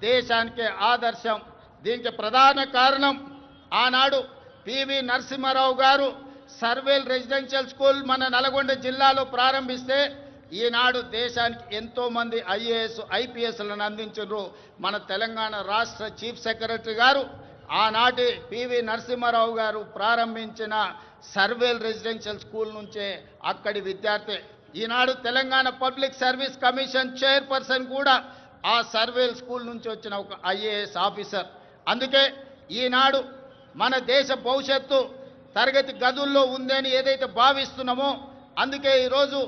దేశానికే ఆదర్శం. దీనికి ప్రధాన కారణం ఆనాడు పివి నరసింహారావు గారు సర్వేల్ రెసిడెన్షియల్ స్కూల్ మన నల్గొండ జిల్లాలో ప్రారంభిస్తే ఈనాడు దేశానికి ఎంతో మంది ఐఏఎస్ ఐపీఎస్లను అందించారు. మన తెలంగాణ రాష్ట్ర చీఫ్ సెక్రటరీ గారు ఆనాటి పివి నరసింహారావు గారు ప్రారంభించిన సర్వేల్ రెసిడెన్షియల్ స్కూల్ నుంచే అక్కడి విద్యార్థి. Eenadu Telangana public service commission chairperson కూడా ఆ సర్వేల్ స్కూల్ నుంచి వచ్చిన ఒక ఐఏఎస్ ఆఫీసర్. అందుకే ఈనాడు మన దేశ భవిష్యత్తు తరగతి గదుల్లో ఉందని ఏదైతే భావిస్తున్నామో అందుకే ఈరోజు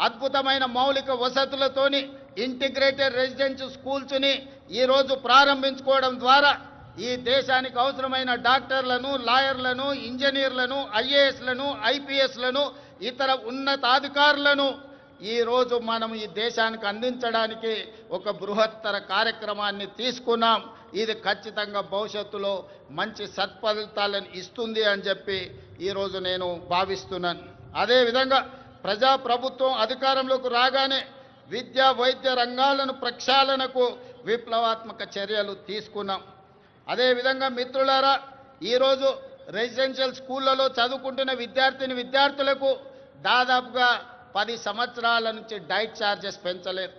అద్భుతమైన మౌలిక వసతులతోని ఇంటిగ్రేటెడ్ రెసిడెన్షియల్ స్కూల్స్ని ఈరోజు ప్రారంభించుకోవడం ద్వారా ఈ దేశానికి అవసరమైన డాక్టర్లను, లాయర్లను, ఇంజనీర్లను, ఐఏఎస్లను, ఐపీఎస్లను, ఇతర ఉన్నతాధికారులను ఈరోజు మనం ఈ దేశానికి అందించడానికి ఒక బృహత్తర కార్యక్రమాన్ని తీసుకున్నాం. ఇది ఖచ్చితంగా భవిష్యత్తులో మంచి సత్ఫలితాలను ఇస్తుంది అని చెప్పి ఈరోజు నేను భావిస్తున్నాను. అదేవిధంగా ప్రజాప్రభుత్వం అధికారంలోకి రాగానే విద్యా వైద్య రంగాలను ప్రక్షాళనకు విప్లవాత్మక చర్యలు తీసుకున్నాం. అదేవిధంగా మిత్రులారా, ఈరోజు రెసిడెన్షియల్ స్కూళ్లలో చదువుకుంటున్న విద్యార్థులకు దాదాపుగా 10 సంవత్సరాల నుంచి డైట్ ఛార్జెస్ పెంచలేదు,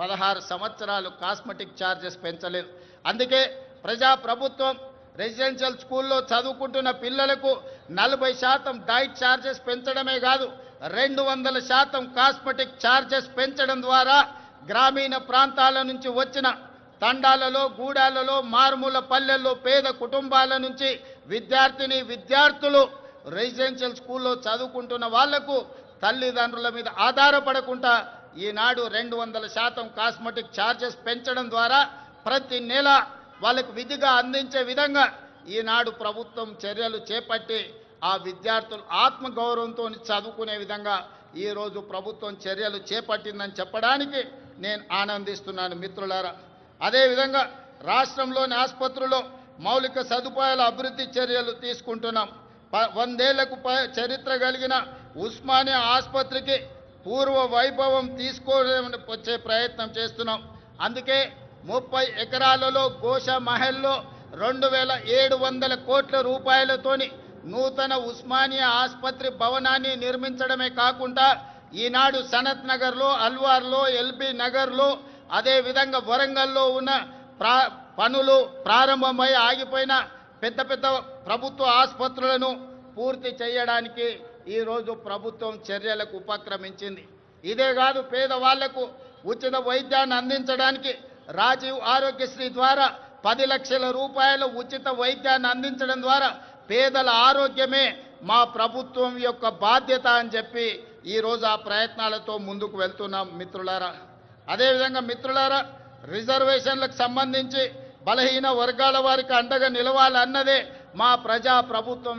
16 సంవత్సరాలు కాస్మెటిక్ ఛార్జెస్ పెంచలేదు. అందుకే ప్రజాప్రభుత్వం రెసిడెన్షియల్ స్కూల్లో చదువుకుంటున్న పిల్లలకు 40% డైట్ ఛార్జెస్ పెంచడమే కాదు 200% కాస్మెటిక్ ఛార్జెస్ పెంచడం ద్వారా గ్రామీణ ప్రాంతాల నుంచి వచ్చిన తండాలలో, గూడాలలో, మారుమూల పల్లెల్లో పేద కుటుంబాల నుంచి విద్యార్థులు రెసిడెన్షియల్ స్కూల్లో చదువుకుంటున్న వాళ్లకు తల్లిదండ్రుల మీద ఆధారపడకుండా ఈనాడు 200% కాస్మెటిక్ ఛార్జెస్ పెంచడం ద్వారా ప్రతి నెల వాళ్ళకు విధిగా అందించే విధంగా ఈనాడు ప్రభుత్వం చర్యలు చేపట్టి ఆ విద్యార్థులు ఆత్మగౌరవంతో చదువుకునే విధంగా ఈరోజు ప్రభుత్వం చర్యలు చేపట్టిందని చెప్పడానికి నేను ఆనందిస్తున్నాను మిత్రులారా. అదేవిధంగా రాష్ట్రంలోని ఆసుపత్రుల్లో మౌలిక సదుపాయాల అభివృద్ధి చర్యలు తీసుకుంటున్నాం. 100 ఏళ్లకు చరిత్ర కలిగిన ఉస్మానియా ఆసుపత్రికి పూర్వ వైభవం వచ్చే ప్రయత్నం చేస్తున్నాం. అందుకే 30 ఎకరాలలో గోష మహల్లో 2700 కోట్ల రూపాయలతోని నూతన ఉస్మానియా ఆసుపత్రి భవనాన్ని నిర్మించడమే కాకుండా ఈనాడు సనత్ నగర్లో, అల్వార్లో, ఎల్బీ నగర్లో, అదేవిధంగా వరంగల్లో ఉన్న పనులు ప్రారంభమై ఆగిపోయిన పెద్ద ప్రభుత్వ ఆసుపత్రులను పూర్తి చేయడానికి ఈరోజు ప్రభుత్వం చర్యలకు ఉపక్రమించింది. ఇదే కాదు, పేదవాళ్లకు ఉచిత వైద్యాన్ని అందించడానికి రాజీవ్ ఆరోగ్యశ్రీ ద్వారా 10 లక్షల రూపాయల ఉచిత వైద్యాన్ని అందించడం ద్వారా పేదల ఆరోగ్యమే మా ప్రభుత్వం యొక్క బాధ్యత అని చెప్పి ఈరోజు ఆ ప్రయత్నాలతో ముందుకు వెళ్తున్నాం మిత్రులారా. అదేవిధంగా మిత్రులారా, రిజర్వేషన్లకు సంబంధించి బలహీన వర్గాల వారికి అండగా నిలవాలన్నదే మా ప్రజాప్రభుత్వం